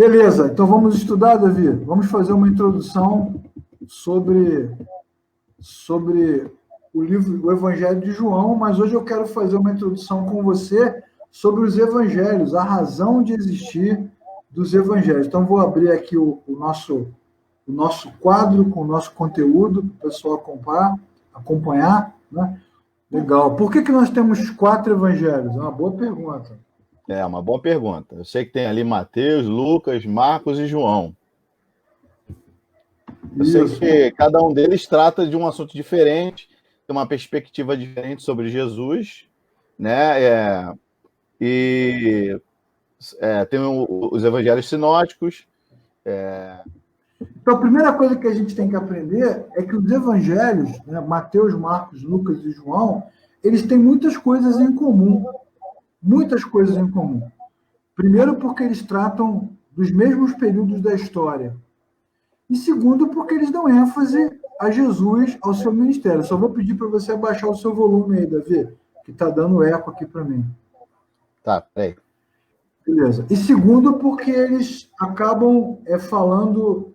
Beleza, então vamos estudar, Davi. Vamos fazer uma introdução sobre o livro, o Evangelho de João, mas hoje eu quero fazer uma introdução com você sobre os evangelhos, a razão de existir dos evangelhos. Então, vou abrir aqui o nosso quadro com o nosso conteúdo, para o pessoal acompanhar, né? Legal. Por que nós temos 4 evangelhos? É uma boa pergunta. É uma boa pergunta. Eu sei que tem ali Mateus, Lucas, Marcos e João. Eu sei que cada um deles trata de um assunto diferente, tem uma perspectiva diferente sobre Jesus, né? Tem os evangelhos sinóticos. Então, a primeira coisa que a gente tem que aprender é que os evangelhos, né, Mateus, Marcos, Lucas e João, eles têm muitas coisas em comum. Muitas coisas em comum. Primeiro, porque eles tratam dos mesmos períodos da história. E segundo, porque eles dão ênfase a Jesus, ao seu ministério. Só vou pedir para você abaixar o seu volume aí, Davi, que está dando eco aqui para mim. Tá, peraí. Beleza. E segundo, porque eles acabam falando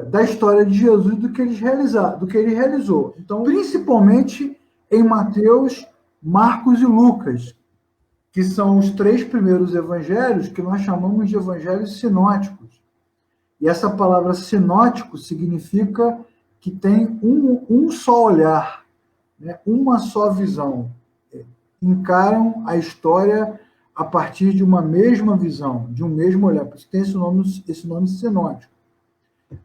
da história de Jesus, do que ele realizou. Então, principalmente em Mateus, Marcos e Lucas, que são os 3 primeiros evangelhos que nós chamamos de evangelhos sinóticos. E essa palavra sinótico significa que tem um só olhar, né? Uma só visão. Encaram a história a partir de uma mesma visão, de um mesmo olhar. Por isso tem esse nome sinótico.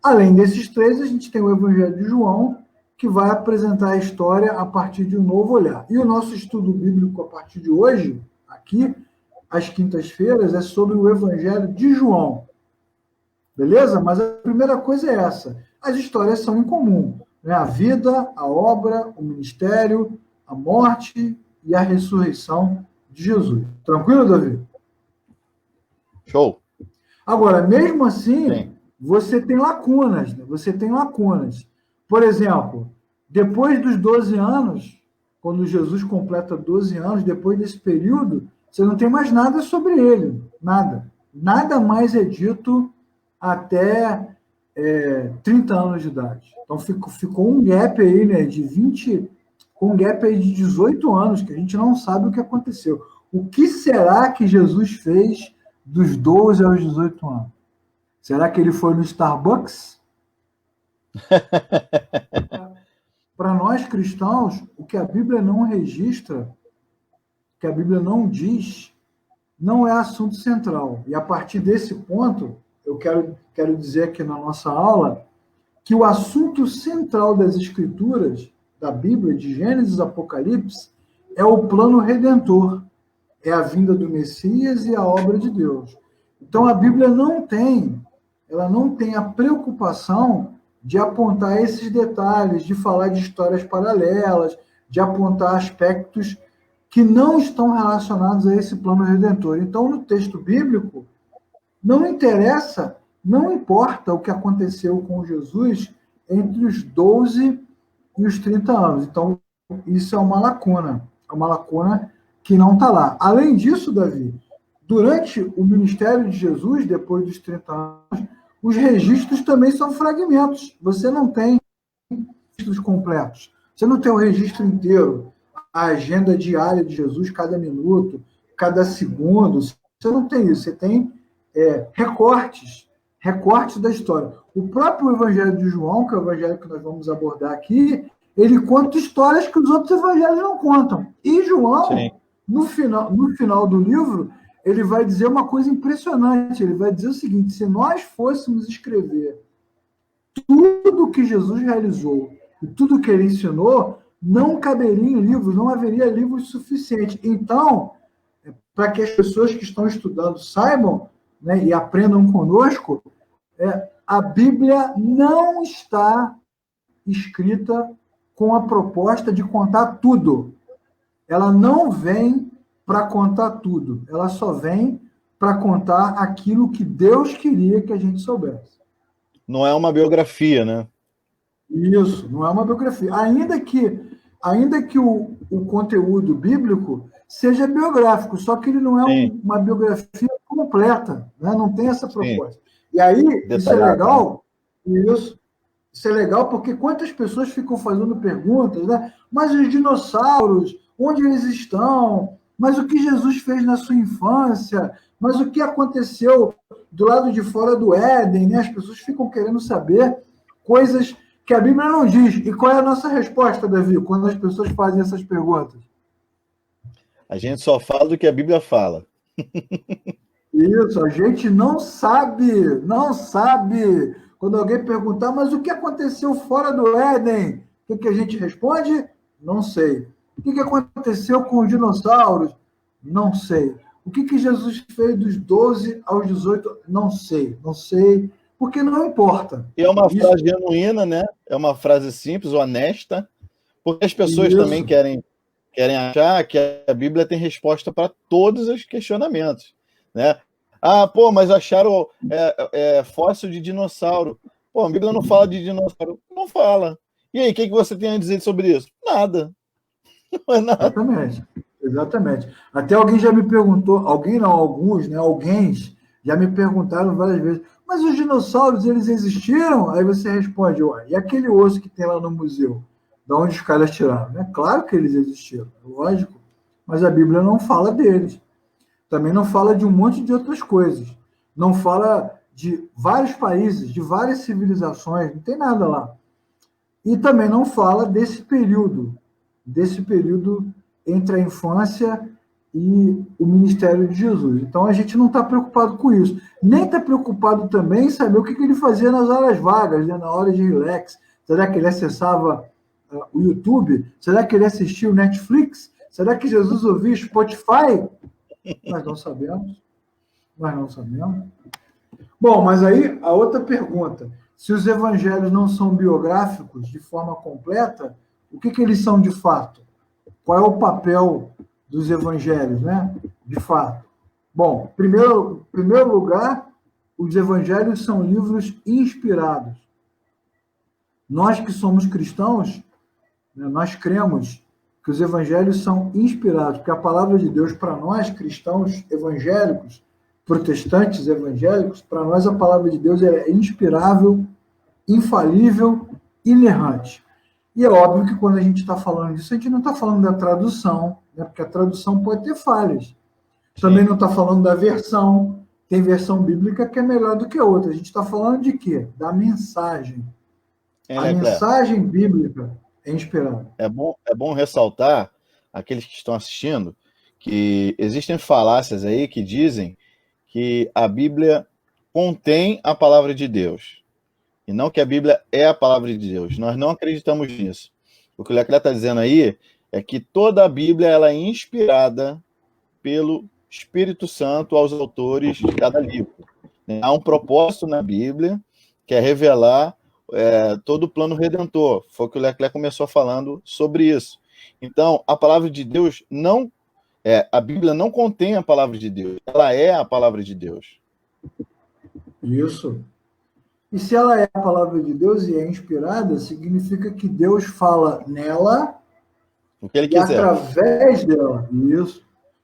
Além desses 3, a gente tem o Evangelho de João, que vai apresentar a história a partir de um novo olhar. E o nosso estudo bíblico, a partir de hoje, aqui, às quintas-feiras, é sobre o Evangelho de João. Beleza? Mas a primeira coisa é essa. As histórias são em comum, né? A vida, a obra, o ministério, a morte e a ressurreição de Jesus. Tranquilo, Davi? Show. Agora, mesmo assim, Sim. Você tem lacunas, né? Você tem lacunas. Por exemplo, depois dos 12 anos, quando Jesus completa 12 anos, depois desse período, você não tem mais nada sobre ele. Nada. Nada mais é dito até 30 anos de idade. Então, ficou um gap aí, né, de 20, com um gap aí de 18 anos, que a gente não sabe o que aconteceu. O que será que Jesus fez dos 12 aos 18 anos? Será que ele foi no Starbucks? Para nós cristãos, o que a Bíblia não registra, o que a Bíblia não diz, não é assunto central. E a partir desse ponto, eu quero dizer aqui na nossa aula que o assunto central das Escrituras, da Bíblia, de Gênesis a Apocalipse, é o plano redentor, é a vinda do Messias e a obra de Deus. Então, a Bíblia não tem a preocupação de apontar esses detalhes, de falar de histórias paralelas, de apontar aspectos que não estão relacionados a esse plano redentor. Então, no texto bíblico, não importa o que aconteceu com Jesus entre os 12 e os 30 anos. Então, isso é uma lacuna que não está lá. Além disso, Davi, durante o ministério de Jesus, depois dos 30 anos, os registros também são fragmentos. Você não tem registros completos. Você não tem o registro inteiro, a agenda diária de Jesus, cada minuto, cada segundo. Você não tem isso. Você tem recortes da história. O próprio Evangelho de João, que é o evangelho que nós vamos abordar aqui, ele conta histórias que os outros evangelhos não contam. E João, no final do livro, ele vai dizer uma coisa impressionante. Ele vai dizer o seguinte: se nós fôssemos escrever tudo que Jesus realizou e tudo que ele ensinou, não caberia em livros, não haveria livros suficientes. Então, para que as pessoas que estão estudando saibam, né, e aprendam conosco, a Bíblia não está escrita com a proposta de contar tudo. Ela não vem para contar tudo. Ela só vem para contar aquilo que Deus queria que a gente soubesse. Não é uma biografia, né? Isso, não é uma biografia. Ainda que o conteúdo bíblico seja biográfico, só que ele não é uma biografia completa, né? Não tem essa Sim. proposta. E aí, isso é Detalhado, legal, isso é legal porque quantas pessoas ficam fazendo perguntas, né? Mas os dinossauros, onde eles estão? Mas o que Jesus fez na sua infância? Mas o que aconteceu do lado de fora do Éden, né? As pessoas ficam querendo saber coisas que a Bíblia não diz. E qual é a nossa resposta, Davi, quando as pessoas fazem essas perguntas? A gente só fala do que a Bíblia fala. Isso, a gente não sabe, não sabe. Quando alguém perguntar, mas o que aconteceu fora do Éden? O que a gente responde? Não sei. O que aconteceu com os dinossauros? Não sei. O que Jesus fez dos 12 aos 18? Não sei, não sei, porque não importa. E é uma frase genuína, né? É uma frase simples, honesta, porque as pessoas também querem achar que a Bíblia tem resposta para todos os questionamentos, né? Ah, pô, mas acharam fóssil de dinossauro. Pô, a Bíblia não fala de dinossauro. Não fala. E aí, o que você tem a dizer sobre isso? Nada. Não é nada. Exatamente, exatamente. Até alguém já me perguntou, alguém não, alguns, né? Alguém já me perguntaram várias vezes, mas os dinossauros, eles existiram? Aí você responde, ué, e aquele osso que tem lá no museu? De onde os caras tiraram? É claro que eles existiram, lógico, mas a Bíblia não fala deles. Também não fala de um monte de outras coisas. Não fala de vários países, de várias civilizações, não tem nada lá. E também não fala desse período entre a infância e o ministério de Jesus. Então a gente não está preocupado com isso. Nem está preocupado também em saber o que ele fazia nas horas vagas, né, na hora de relax. Será que ele acessava o YouTube? Será que ele assistia o Netflix? Será que Jesus ouvia Spotify? Nós não sabemos. Nós não sabemos. Bom, mas aí a outra pergunta. Se os evangelhos não são biográficos de forma completa, o que eles são de fato? Qual é o papel dos evangelhos, né? De fato. Bom, primeiro lugar, os evangelhos são livros inspirados. Nós que somos cristãos, né, nós cremos que os evangelhos são inspirados, porque a palavra de Deus para nós, cristãos evangélicos, protestantes evangélicos, para nós a palavra de Deus é inspirável, infalível, inerrante. E é óbvio que quando a gente está falando disso, a gente não está falando da tradução, né? Porque a tradução pode ter falhas. Também não está falando da versão. Tem versão bíblica que é melhor do que a outra. A gente está falando de quê? Da mensagem. A mensagem bíblica é inspirada. É bom ressaltar, aqueles que estão assistindo, que existem falácias aí que dizem que a Bíblia contém a palavra de Deus. E não que a Bíblia é a palavra de Deus. Nós não acreditamos nisso. O que o Leclerc está dizendo aí é que toda a Bíblia ela é inspirada pelo Espírito Santo aos autores de cada livro. Há um propósito na Bíblia, que é revelar todo o plano redentor. Foi o que o Leclerc começou falando sobre isso. Então, a palavra de Deus não... a Bíblia não contém a palavra de Deus. Ela é a palavra de Deus. Isso. E se ela é a palavra de Deus e é inspirada, significa que Deus fala nela o que ele quiser. Através dela. Isso.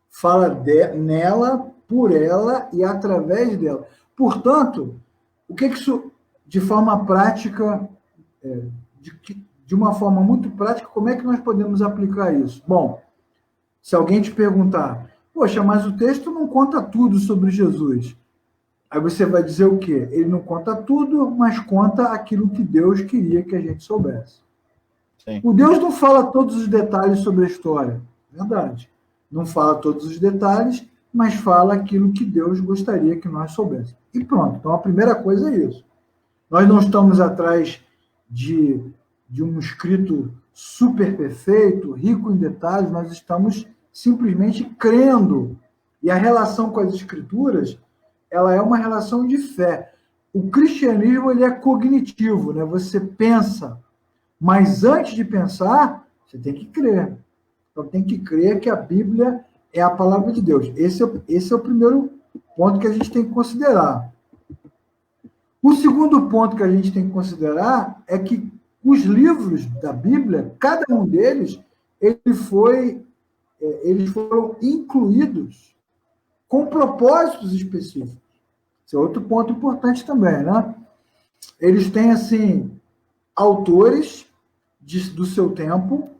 Fala nela, por ela e através dela. Portanto, o que isso, de forma prática, de uma forma muito prática, como é que nós podemos aplicar isso? Bom, se alguém te perguntar, poxa, mas o texto não conta tudo sobre Jesus. Aí você vai dizer o quê? Ele não conta tudo, mas conta aquilo que Deus queria que a gente soubesse. Sim. O Deus não fala todos os detalhes sobre a história. Verdade. Não fala todos os detalhes, mas fala aquilo que Deus gostaria que nós soubéssemos. E pronto. Então, a primeira coisa é isso. Nós não estamos atrás de um escrito super perfeito, rico em detalhes, nós estamos simplesmente crendo. E a relação com as escrituras, ela é uma relação de fé. O cristianismo ele é cognitivo, né? Você pensa, mas antes de pensar, você tem que crer. Então tem que crer que a Bíblia é a palavra de Deus. Esse é o primeiro ponto que a gente tem que considerar. O segundo ponto que a gente tem que considerar é que os livros da Bíblia, cada um deles, eles foram incluídos com propósitos específicos. Esse é outro ponto importante também, né? Eles têm, assim, autores do seu tempo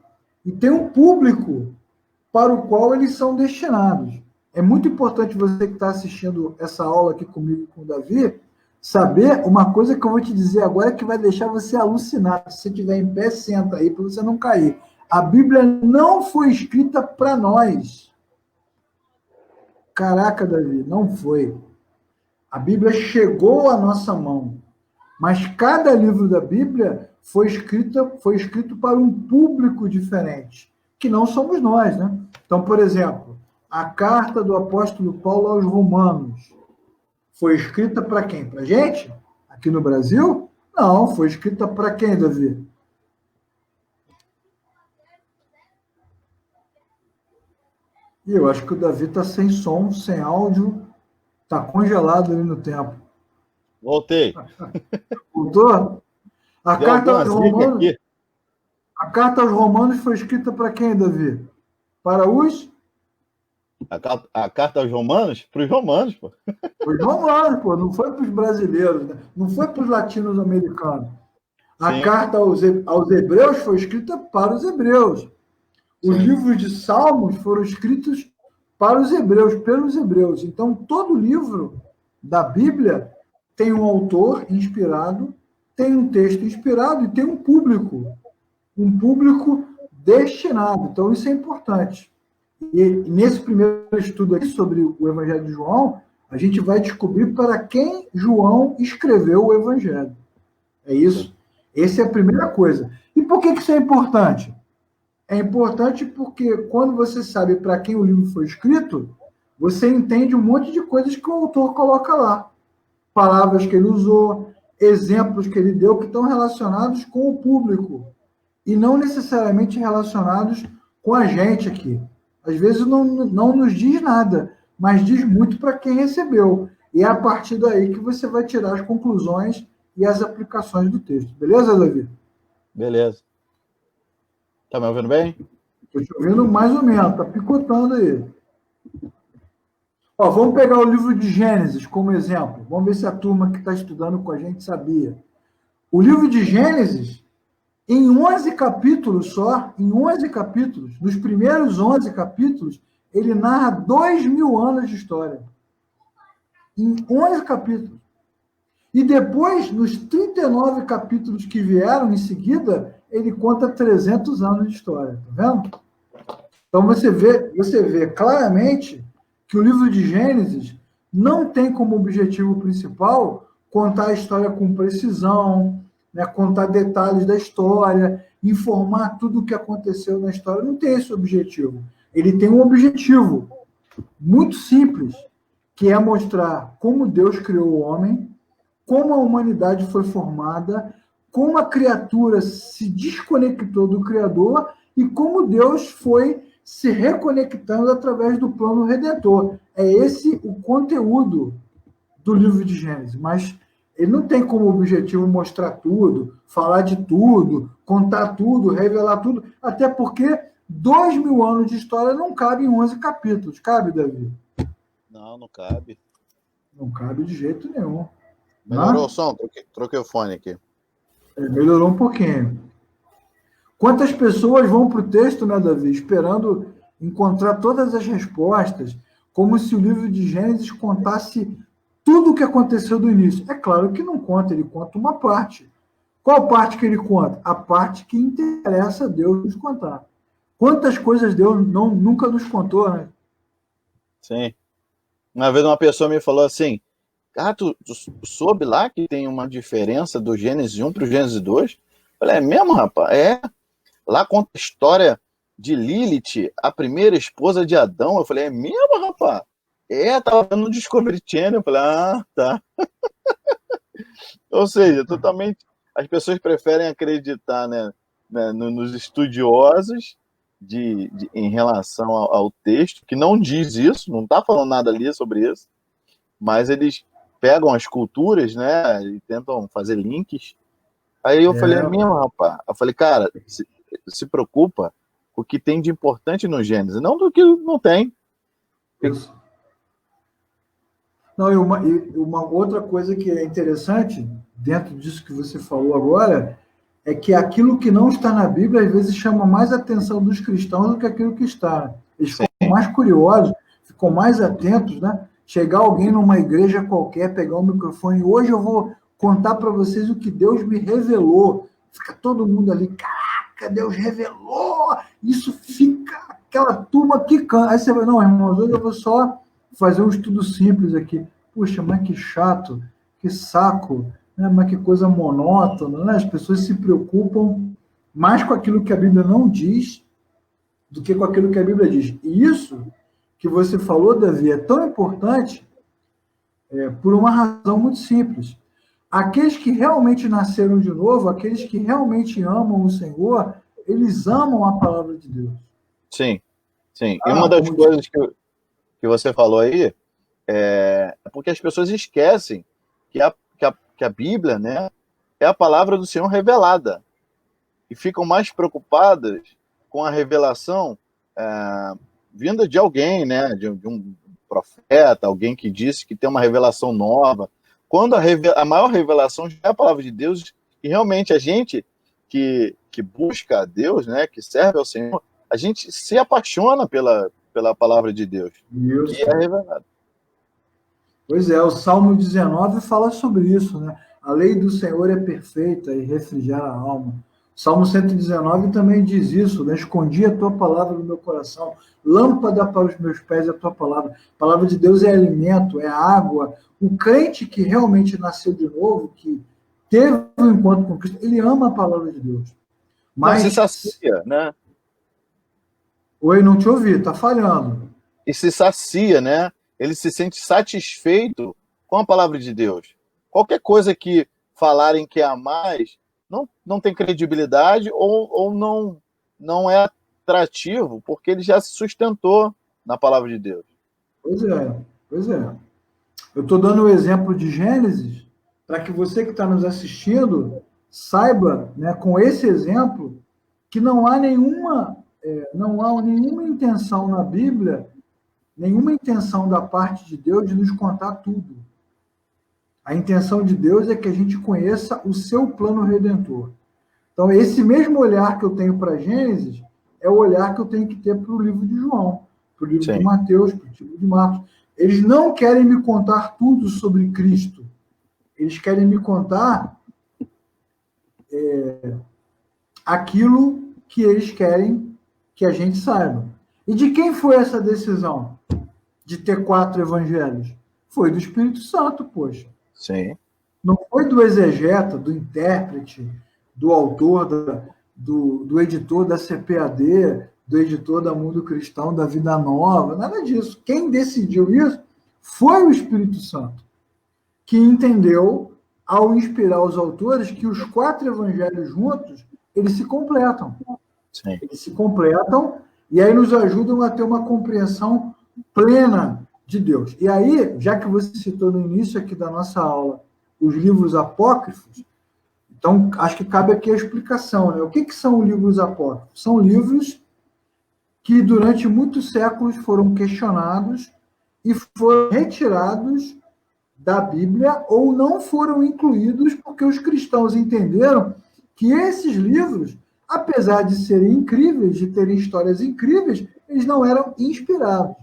e tem um público para o qual eles são destinados. É muito importante você que está assistindo essa aula aqui comigo e com o Davi, saber uma coisa que eu vou te dizer agora que vai deixar você alucinar. Se você estiver em pé, senta aí para você não cair. A Bíblia não foi escrita para nós. Caraca, Davi, não foi. A Bíblia chegou à nossa mão, mas cada livro da Bíblia foi escrito para um público diferente, que não somos nós, né? Então, por exemplo, a carta do apóstolo Paulo aos Romanos foi escrita para quem? Para a gente? Aqui no Brasil? Não, foi escrita para quem, Davi? E eu acho que o Davi está sem som, sem áudio, está congelado ali no tempo. Voltei. Voltou? A Deu carta aos alguma zica Romanos, aqui. a carta aos Romanos foi escrita para quem, Davi? Para os A carta aos Romanos? Para os Romanos, pô. Os romanos, pô, não foi para os brasileiros, né? Não foi para os latinos-americanos. A Sim. carta aos hebreus foi escrita para os hebreus. Os livros de Salmos foram escritos para os hebreus, pelos hebreus. Então, todo livro da Bíblia tem um autor inspirado, tem um texto inspirado e tem um público destinado. Então, isso é importante. E nesse primeiro estudo aqui sobre o Evangelho de João, a gente vai descobrir para quem João escreveu o Evangelho. É isso. Essa é a primeira coisa. E por que isso é importante? É importante porque quando você sabe para quem o livro foi escrito, você entende um monte de coisas que o autor coloca lá. Palavras que ele usou, exemplos que ele deu que estão relacionados com o público e não necessariamente relacionados com a gente aqui. Às vezes não nos diz nada, mas diz muito para quem recebeu. E é a partir daí que você vai tirar as conclusões e as aplicações do texto. Beleza, Davi? Beleza. Tá me ouvindo bem? Estou te ouvindo mais ou menos, tá picotando aí. Ó, vamos pegar o livro de Gênesis como exemplo. Vamos ver se a turma que está estudando com a gente sabia. O livro de Gênesis, em 11 capítulos só, em 11 capítulos, nos primeiros 11 capítulos, ele narra 2.000 anos de história. Em 11 capítulos. E depois, nos 39 capítulos que vieram em seguida, ele conta 300 anos de história. Tá vendo? Então, você vê claramente que o livro de Gênesis não tem como objetivo principal contar a história com precisão, né, contar detalhes da história, informar tudo o que aconteceu na história. Não tem esse objetivo. Ele tem um objetivo muito simples, que é mostrar como Deus criou o homem, como a humanidade foi formada, como a criatura se desconectou do Criador e como Deus foi se reconectando através do plano redentor. É esse o conteúdo do livro de Gênesis, mas ele não tem como objetivo mostrar tudo, falar de tudo, contar tudo, revelar tudo, até porque 2.000 anos de história não cabe em 11 capítulos. Cabe, Davi? Não cabe. Não cabe de jeito nenhum. Melhorou o som? Troquei o fone aqui. Melhorou um pouquinho. Quantas pessoas vão para o texto, né, Davi, esperando encontrar todas as respostas, como se o livro de Gênesis contasse tudo o que aconteceu do início? É claro que não conta, ele conta uma parte. Qual parte que ele conta? A parte que interessa a Deus nos contar. Quantas coisas Deus nunca nos contou, né? Sim. Uma vez uma pessoa me falou assim, tu soube lá que tem uma diferença do Gênesis 1 para o Gênesis 2? Eu falei, é mesmo, rapaz? É. Lá conta a história de Lilith, a primeira esposa de Adão. Eu falei, é mesmo, rapaz? Tava vendo no Discovery Channel. Eu falei, tá. Ou seja, totalmente, as pessoas preferem acreditar, né, nos estudiosos em relação ao texto, que não diz isso, não está falando nada ali sobre isso, mas eles pegam as culturas, né, e tentam fazer links. Aí eu falei, é mesmo, rapaz? Eu falei, cara, se preocupa com o que tem de importante no Gênesis, não do que não tem. Isso. Não, e uma outra coisa que é interessante, dentro disso que você falou agora, é que aquilo que não está na Bíblia, às vezes, chama mais atenção dos cristãos do que aquilo que está. Eles ficam Sim. mais curiosos, ficam mais atentos, né? Chegar alguém numa igreja qualquer, pegar o microfone, hoje eu vou contar para vocês o que Deus me revelou. Fica todo mundo ali, caraca, Deus revelou! Isso fica aquela turma que canta. Aí você vai, não, irmãos, hoje eu vou só fazer um estudo simples aqui. Puxa, mas que chato, que saco, né? Mas que coisa monótona, né? As pessoas se preocupam mais com aquilo que a Bíblia não diz do que com aquilo que a Bíblia diz. E isso que você falou, Davi, é tão importante por uma razão muito simples. Aqueles que realmente nasceram de novo, aqueles que realmente amam o Senhor, eles amam a palavra de Deus. Sim, sim. E uma das coisas que você falou aí é porque as pessoas esquecem que a Bíblia, né, é a palavra do Senhor revelada. E ficam mais preocupadas com a revelação vinda de alguém, né, de um profeta, alguém que disse que tem uma revelação nova, quando a maior revelação já é a palavra de Deus, e realmente a gente que busca a Deus, né, que serve ao Senhor, a gente se apaixona pela palavra de Deus, Isso. que é revelada. Pois é, o Salmo 19 fala sobre isso, né? A lei do Senhor é perfeita e refrigera a alma. Salmo 119 também diz isso, né? Escondi a tua palavra no meu coração, lâmpada para os meus pés é a tua palavra. A palavra de Deus é alimento, é água. O crente que realmente nasceu de novo, que teve um encontro com Cristo, ele ama a palavra de Deus. Mas se sacia, né? Oi, não te ouvi, tá falhando. E se sacia, né? Ele se sente satisfeito com a palavra de Deus. Qualquer coisa que falarem que é a mais não tem credibilidade ou não é atrativo, porque ele já se sustentou na palavra de Deus. Pois é. Eu estou dando o exemplo de Gênesis para que você que está nos assistindo saiba, né, com esse exemplo, que não há nenhuma intenção na Bíblia, nenhuma intenção da parte de Deus de nos contar tudo. A intenção de Deus é que a gente conheça o seu plano redentor. Então, esse mesmo olhar que eu tenho para Gênesis é o olhar que eu tenho que ter para o livro de João, para o livro de Mateus, para o livro de Marcos. Eles não querem me contar tudo sobre Cristo. Eles querem me contar aquilo que eles querem que a gente saiba. E de quem foi essa decisão de ter 4 evangelhos? Foi do Espírito Santo, poxa. Sim. Não foi do exegeta, do intérprete, do autor, do editor da CPAD, do editor da Mundo Cristão, da Vida Nova, nada disso. Quem decidiu isso foi o Espírito Santo, que entendeu, ao inspirar os autores, que os 4 evangelhos juntos, eles se completam. Sim. Eles se completam e aí nos ajudam a ter uma compreensão plena de Deus. E aí, já que você citou no início aqui da nossa aula os livros apócrifos, então acho que cabe aqui a explicação, né? O que são livros apócrifos? São livros que durante muitos séculos foram questionados e foram retirados da Bíblia ou não foram incluídos porque os cristãos entenderam que esses livros, apesar de serem incríveis, de terem histórias incríveis, eles não eram inspirados.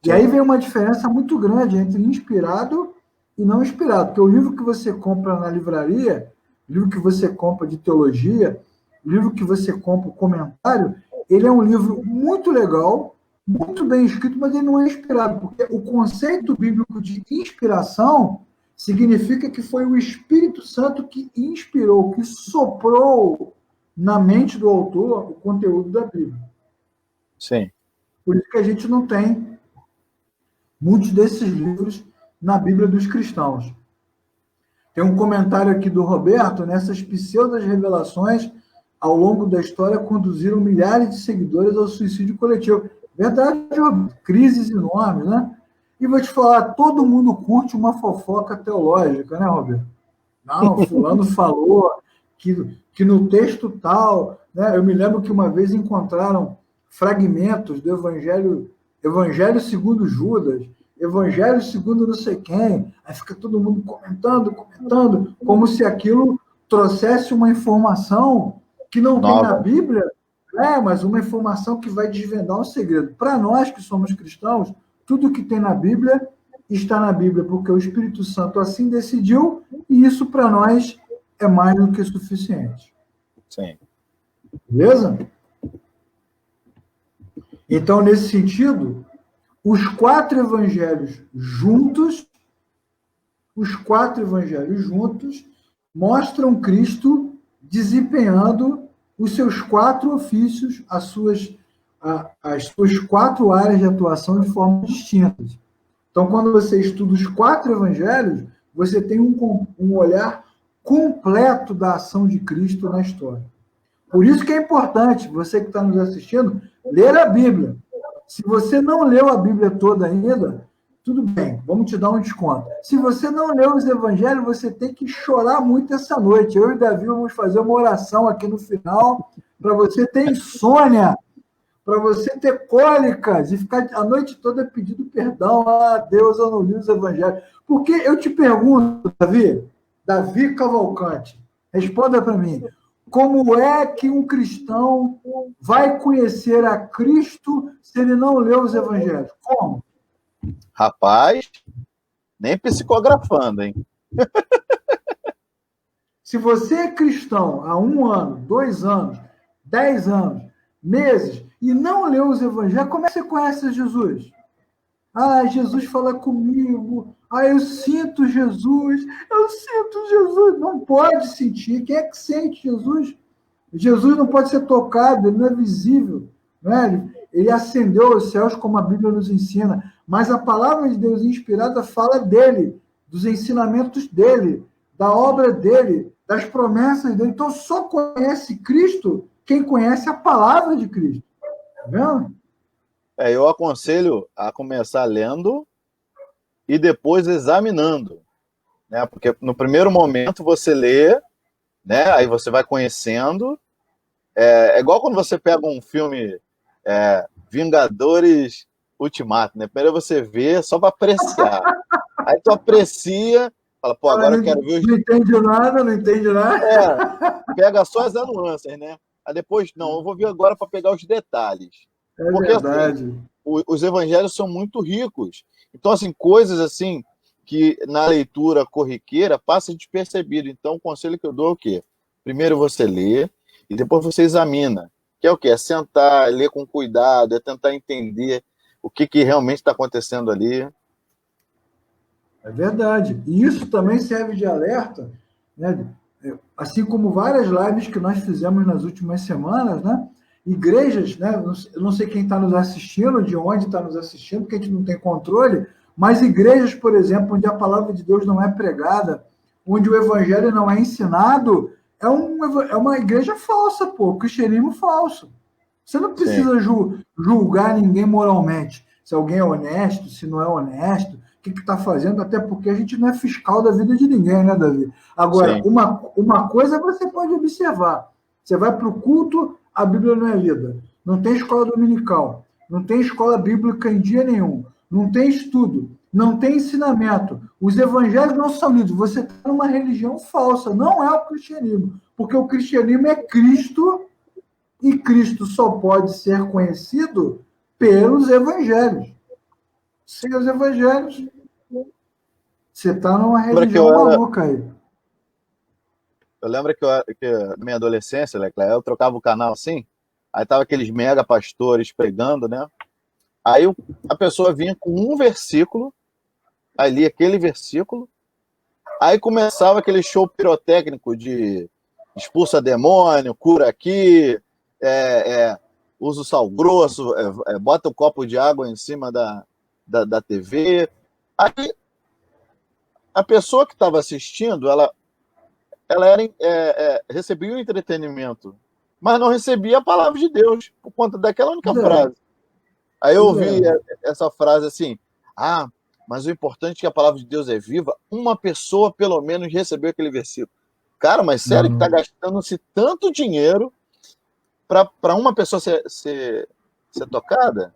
E aí vem uma diferença muito grande entre inspirado e não inspirado, porque o livro que você compra na livraria, o livro que você compra de teologia, o livro que você compra o comentário, ele é um livro muito legal, muito bem escrito, mas ele não é inspirado, porque o conceito bíblico de inspiração significa que foi o Espírito Santo que inspirou, que soprou na mente do autor o conteúdo da Bíblia. Sim. Por isso que a gente não tem muitos desses livros na Bíblia dos cristãos. Tem um comentário aqui do Roberto, nessas pseudas revelações ao longo da história conduziram milhares de seguidores ao suicídio coletivo. Verdade, Roberto, crises enormes, né? E vou te falar, todo mundo curte uma fofoca teológica, né, Roberto? Não, fulano falou que no texto tal, né? Eu me lembro que uma vez encontraram fragmentos do Evangelho segundo Judas, Evangelho segundo não sei quem, aí fica todo mundo comentando, como se aquilo trouxesse uma informação que não tem na Nova. Bíblia, mas uma informação que vai desvendar um segredo. Para nós que somos cristãos, tudo que tem na Bíblia está na Bíblia, porque o Espírito Santo assim decidiu, e isso para nós é mais do que suficiente. Sim. Beleza? Então, nesse sentido, os quatro evangelhos juntos mostram Cristo desempenhando os seus quatro ofícios, as suas 4 áreas de atuação de forma distintas. Então, quando você estuda os 4 evangelhos, você tem um olhar completo da ação de Cristo na história. Por isso que é importante, você que está nos assistindo, ler a Bíblia. Se você não leu a Bíblia toda ainda, tudo bem, vamos te dar um desconto. Se você não leu os evangelhos, você tem que chorar muito essa noite. Eu e o Davi vamos fazer uma oração aqui no final para você ter insônia, para você ter cólicas e ficar a noite toda pedindo perdão. Ah, Deus, eu não li os evangelhos. Porque eu te pergunto, Davi Cavalcante, responda para mim. Como é que um cristão vai conhecer a Cristo se ele não leu os evangelhos? Como? Rapaz, nem psicografando, hein? Se você é cristão há 1 ano, 2 anos, 10 anos, meses, e não leu os evangelhos, como é que você conhece Jesus? Ah, Jesus fala comigo. Ah, eu sinto Jesus. Não pode sentir. Quem é que sente Jesus? Jesus não pode ser tocado, ele não é visível. Não é? Ele ascendeu aos céus, como a Bíblia nos ensina. Mas a palavra de Deus inspirada fala dele, dos ensinamentos dele, da obra dele, das promessas dele. Então, só conhece Cristo quem conhece a palavra de Cristo. Tá vendo? Eu aconselho a começar lendo e depois examinando, né? Porque no primeiro momento você lê, né? Aí você vai conhecendo. É igual quando você pega um filme Vingadores Ultimato, né? Primeiro você vê só para apreciar. Aí tu aprecia, fala, pô, agora eu quero ver os... Não entende nada. Pega só as nuances, né? Aí depois, não, eu vou ver agora para pegar os detalhes. É Porque verdade. assim, os evangelhos são muito ricos. Então, assim, coisas assim que na leitura corriqueira passa despercebido. Então, o conselho que eu dou é o quê? Primeiro você lê e depois você examina. Que é o quê? É sentar, ler com cuidado, é tentar entender o que realmente está acontecendo ali. É verdade. E isso também serve de alerta, né? Assim como várias lives que nós fizemos nas últimas semanas, né? Igrejas, né? Eu não sei quem está nos assistindo, de onde está nos assistindo, porque a gente não tem controle, mas igrejas, por exemplo, onde a palavra de Deus não é pregada, onde o evangelho não é ensinado, é uma igreja falsa, pô, cristianismo falso. Você não precisa julgar ninguém moralmente, se alguém é honesto, se não é honesto, o que está fazendo, até porque a gente não é fiscal da vida de ninguém, né, Davi? Agora, uma coisa você pode observar. Você vai para o culto, a Bíblia não é lida. Não tem escola dominical. Não tem escola bíblica em dia nenhum. Não tem estudo. Não tem ensinamento. Os evangelhos não são lidos. Você está numa religião falsa. Não é o cristianismo. Porque o cristianismo é Cristo e Cristo só pode ser conhecido pelos evangelhos. Sem os evangelhos, você está numa religião maluca aí. Eu lembro que na minha adolescência, Leclerc, eu trocava o canal assim, aí tava aqueles mega pastores pregando, né? Aí a pessoa vinha com um versículo, aí lia aquele versículo, aí começava aquele show pirotécnico de expulsa demônio, cura aqui, usa o sal grosso, bota um copo de água em cima da TV. Aí a pessoa que estava assistindo, ela recebia o entretenimento, mas não recebia a palavra de Deus por conta daquela única frase. Aí eu ouvi essa frase assim, mas o importante é que a palavra de Deus é viva, uma pessoa pelo menos recebeu aquele versículo. Cara, mas sério que está gastando-se tanto dinheiro para uma pessoa ser tocada?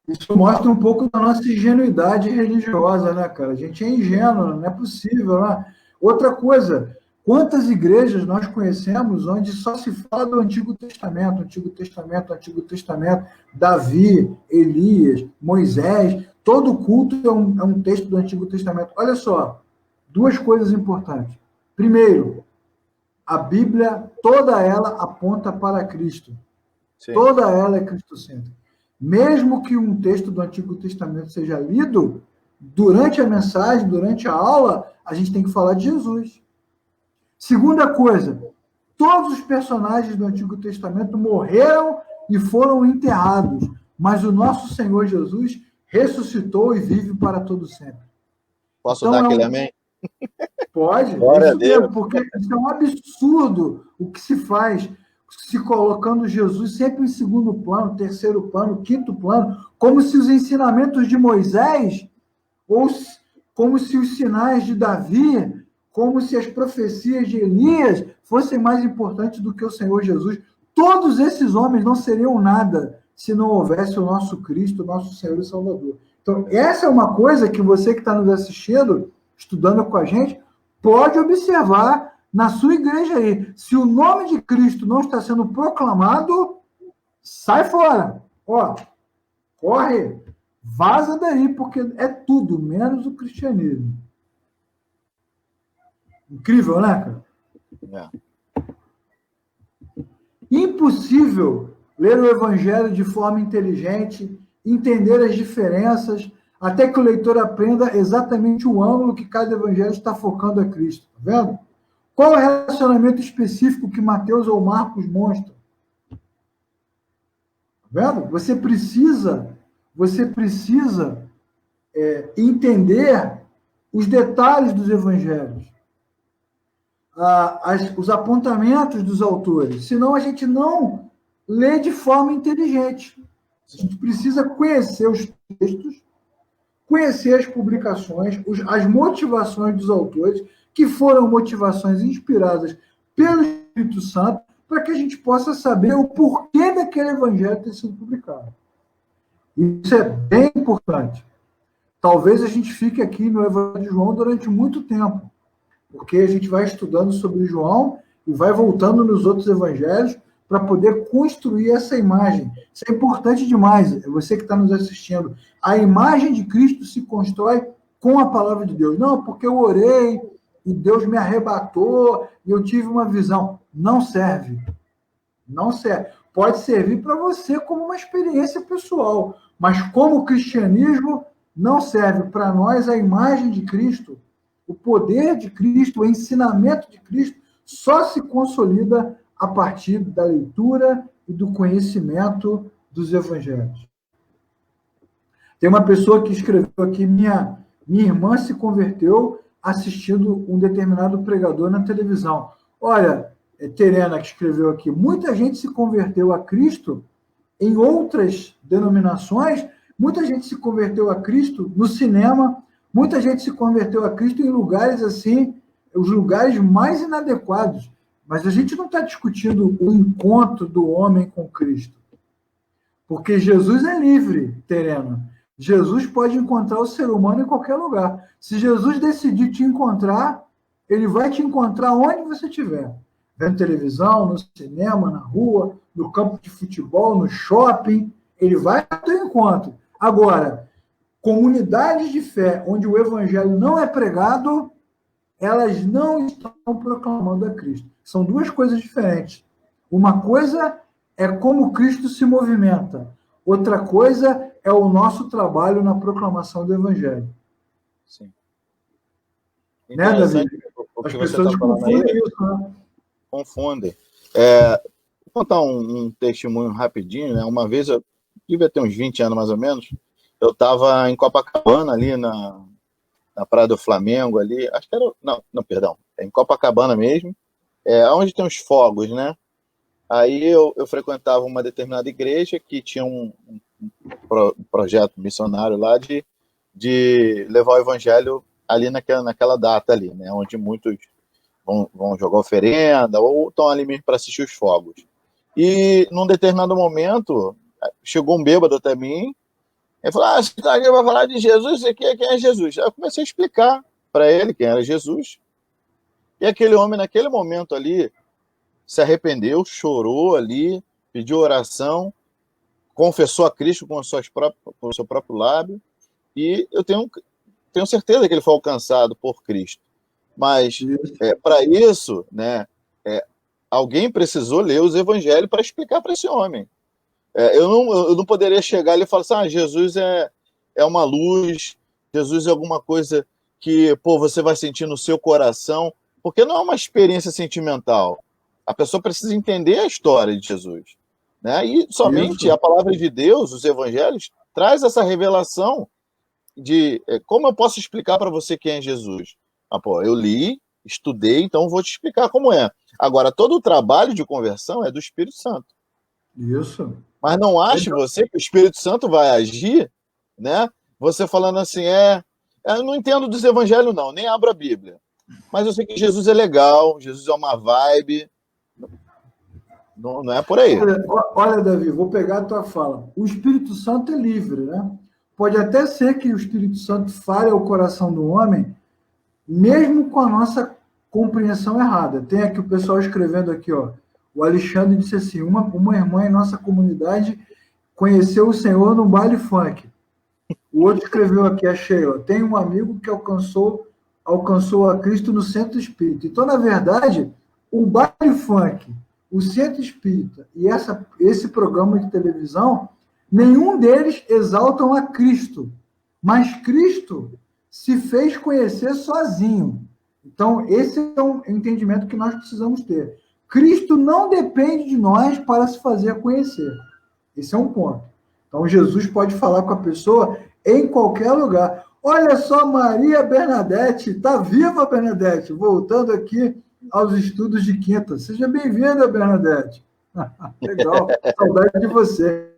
Isso mostra um pouco da nossa ingenuidade religiosa, né, cara? A gente é ingênuo, não é possível, né? Outra coisa, quantas igrejas nós conhecemos onde só se fala do Antigo Testamento, Antigo Testamento, Antigo Testamento, Davi, Elias, Moisés, todo culto é um texto do Antigo Testamento. Olha só, duas coisas importantes. Primeiro, a Bíblia, toda ela aponta para Cristo. Sim. Toda ela é cristocêntrica. Mesmo que um texto do Antigo Testamento seja lido, durante a mensagem, durante a aula, a gente tem que falar de Jesus. Segunda coisa, todos os personagens do Antigo Testamento morreram e foram enterrados, mas o nosso Senhor Jesus ressuscitou e vive para todo sempre. Posso dar aquele amém? Pode, Glória é isso a Deus. mesmo, porque isso é um absurdo o que se faz, se colocando Jesus sempre em segundo plano, terceiro plano, quinto plano, como se os ensinamentos de Moisés, ou como se os sinais de Davi, como se as profecias de Elias fossem mais importantes do que o Senhor Jesus. Todos esses homens não seriam nada se não houvesse o nosso Cristo, nosso Senhor e Salvador. Então, essa é uma coisa que você que está nos assistindo, estudando com a gente, pode observar na sua igreja aí. Se o nome de Cristo não está sendo proclamado, sai fora. Ó, corre, vaza daí, porque é tudo menos o cristianismo. Incrível, né, cara? Impossível ler o Evangelho de forma inteligente, entender as diferenças, até que o leitor aprenda exatamente o ângulo que cada evangelho está focando a Cristo. Tá vendo? Qual é o relacionamento específico que Mateus ou Marcos mostram? Tá vendo? Você precisa entender os detalhes dos evangelhos, os apontamentos dos autores, senão a gente não lê de forma inteligente. A gente precisa conhecer os textos, conhecer as publicações, as motivações dos autores, que foram motivações inspiradas pelo Espírito Santo, para que a gente possa saber o porquê daquele evangelho ter sido publicado. Isso é bem importante. Talvez a gente fique aqui no Evangelho de João durante muito tempo, porque a gente vai estudando sobre João e vai voltando nos outros evangelhos para poder construir essa imagem. Isso é importante demais, é você que está nos assistindo. A imagem de Cristo se constrói com a palavra de Deus. Não, porque eu orei e Deus me arrebatou e eu tive uma visão. Não serve. Não serve. Pode servir para você como uma experiência pessoal, mas como cristianismo não serve. Para nós, a imagem de Cristo, o poder de Cristo, o ensinamento de Cristo, só se consolida a partir da leitura e do conhecimento dos evangelhos. Tem uma pessoa que escreveu aqui, minha irmã se converteu assistindo um determinado pregador na televisão. Olha, Terena que escreveu aqui, muita gente se converteu a Cristo em outras denominações, muita gente se converteu a Cristo no cinema, muita gente se converteu a Cristo em lugares assim, os lugares mais inadequados. Mas a gente não está discutindo o encontro do homem com Cristo. Porque Jesus é livre, Terena. Jesus pode encontrar o ser humano em qualquer lugar. Se Jesus decidir te encontrar, ele vai te encontrar onde você estiver. Vendo televisão, no cinema, na rua, no campo de futebol, no shopping. Ele vai ao teu encontro. Agora, comunidades de fé onde o evangelho não é pregado, elas não estão proclamando a Cristo. São duas coisas diferentes. Uma coisa é como Cristo se movimenta. Outra coisa é o nosso trabalho na proclamação do Evangelho. Sim. Né, Davi? As pessoas confundem isso, né? Confundem. Vou contar um testemunho rapidinho. Né? Uma vez, eu devia ter uns 20 anos mais ou menos, eu estava em Copacabana, ali na Praia do Flamengo, ali, acho que era, não, perdão, em Copacabana mesmo, onde tem os fogos, né? Aí eu frequentava uma determinada igreja que tinha um projeto missionário lá de levar o evangelho ali naquela data ali, né? Onde muitos vão jogar oferenda ou estão ali mesmo para assistir os fogos. E num determinado momento chegou um bêbado até mim Ele falou, você tá aqui vai falar de Jesus, você quem é Jesus? Aí eu comecei a explicar para ele quem era Jesus. E aquele homem, naquele momento ali, se arrependeu, chorou ali, pediu oração, confessou a Cristo com o seu próprio lábio, e eu tenho certeza que ele foi alcançado por Cristo. Mas, para isso, né, alguém precisou ler os evangelhos para explicar para esse homem. Eu não poderia chegar ali e falar assim, Jesus é uma luz, Jesus é alguma coisa que você vai sentir no seu coração, porque não é uma experiência sentimental. A pessoa precisa entender a história de Jesus. Né? E somente Isso. a palavra de Deus, os evangelhos, traz essa revelação de como eu posso explicar para você quem é Jesus. Eu li, estudei, então vou te explicar como é. Agora, todo o trabalho de conversão é do Espírito Santo. Isso. Mas não ache você que o Espírito Santo vai agir, né? Você falando assim, eu não entendo dos evangelhos não, nem abro a Bíblia. Mas eu sei que Jesus é legal, Jesus é uma vibe. Não é por aí. Olha, Davi, vou pegar a tua fala. O Espírito Santo é livre, né? Pode até ser que o Espírito Santo fale ao coração do homem, mesmo com a nossa compreensão errada. Tem aqui o pessoal escrevendo aqui, ó. O Alexandre disse assim, uma irmã em nossa comunidade conheceu o Senhor no baile funk. O outro escreveu aqui, achei, ó, tem um amigo que alcançou a Cristo no centro espírita. Então, na verdade, o baile funk, o centro espírita e esse programa de televisão, nenhum deles exaltam a Cristo, mas Cristo se fez conhecer sozinho. Então, esse é um entendimento que nós precisamos ter. Cristo não depende de nós para se fazer conhecer. Esse é um ponto. Então, Jesus pode falar com a pessoa em qualquer lugar. Olha só, Maria Bernadette, está viva, Bernadette, voltando aqui aos estudos de quinta. Seja bem-vinda, Bernadette. Legal, saudade de você.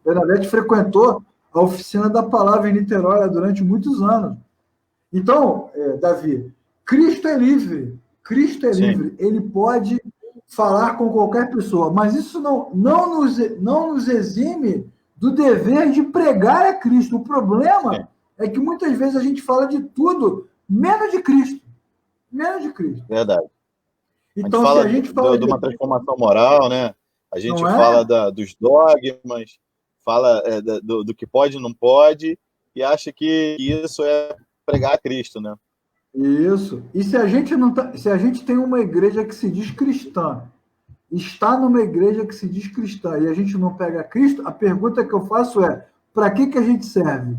Bernadette frequentou a oficina da palavra em Niterói durante muitos anos. Então, Davi, Cristo é livre. Cristo é livre. Ele pode falar com qualquer pessoa, mas isso não nos exime do dever de pregar a Cristo. O problema é que muitas vezes a gente fala de tudo, menos de Cristo. Menos de Cristo. Verdade. Então, se a gente fala de uma transformação moral, né? A gente fala dos dogmas, fala do que pode e não pode, e acha que isso é pregar a Cristo, né? Isso. E se a gente tem uma igreja que se diz cristã, está numa igreja que se diz cristã e a gente não pega Cristo, a pergunta que eu faço é: para que a gente serve?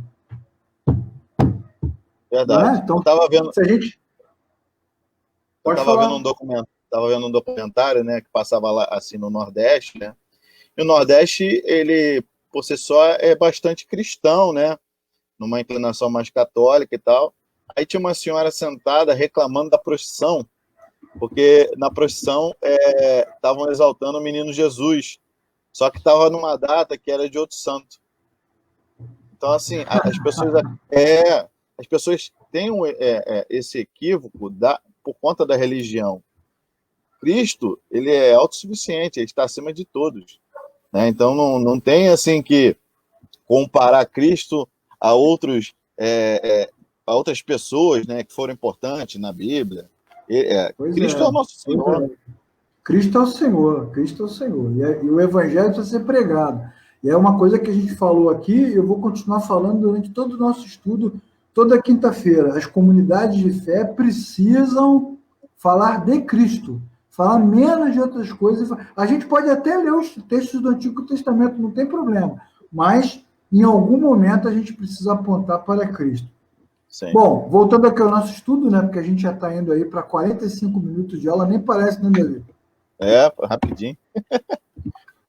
Verdade. Então, eu estava vendo. Se a gente... Estava vendo um documentário, né, que passava lá assim no Nordeste, né? E o Nordeste, ele por si só é bastante cristão, né? Numa inclinação mais católica e tal. Aí tinha uma senhora sentada reclamando da procissão, porque na procissão estavam exaltando o menino Jesus, só que estava numa data que era de outro santo. Então, assim, as pessoas têm esse equívoco por conta da religião. Cristo, ele é autossuficiente, ele está acima de todos. Né? Então, não tem assim que comparar Cristo a outras pessoas, né, que foram importantes na Bíblia. Cristo é o nosso Senhor. Cristo é o Senhor, Cristo é o Senhor. E o Evangelho precisa ser pregado. E é uma coisa que a gente falou aqui, e eu vou continuar falando durante todo o nosso estudo, toda quinta-feira. As comunidades de fé precisam falar de Cristo, falar menos de outras coisas. A gente pode até ler os textos do Antigo Testamento, não tem problema, mas em algum momento a gente precisa apontar para Cristo. Sim. Bom, voltando aqui ao nosso estudo, né, porque a gente já está indo aí para 45 minutos de aula, nem parece, né, Davi? Rapidinho.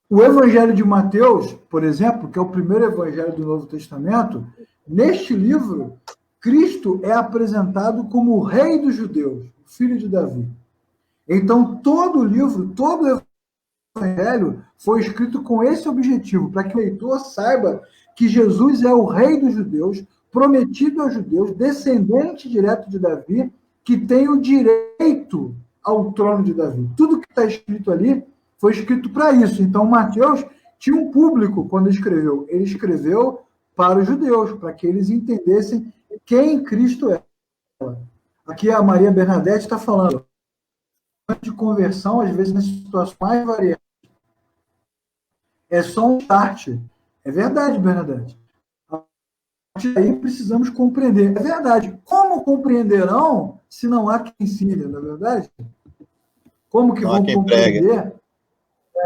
O Evangelho de Mateus, por exemplo, que é o primeiro evangelho do Novo Testamento, neste livro, Cristo é apresentado como o rei dos judeus, o filho de Davi. Então, todo o livro, todo o evangelho foi escrito com esse objetivo, para que o leitor saiba que Jesus é o rei dos judeus, prometido aos judeus, descendente direto de Davi, que tem o direito ao trono de Davi. Tudo que está escrito ali foi escrito para isso. Então, Mateus tinha um público quando escreveu. Ele escreveu para os judeus, para que eles entendessem quem Cristo é. Aqui a Maria Bernadette está falando de conversão, às vezes, nas situações mais variadas. É só um start. É verdade, Bernadette. A partir daí precisamos compreender. É verdade. Como compreenderão se não há quem ensine, não é verdade? Como que vão compreender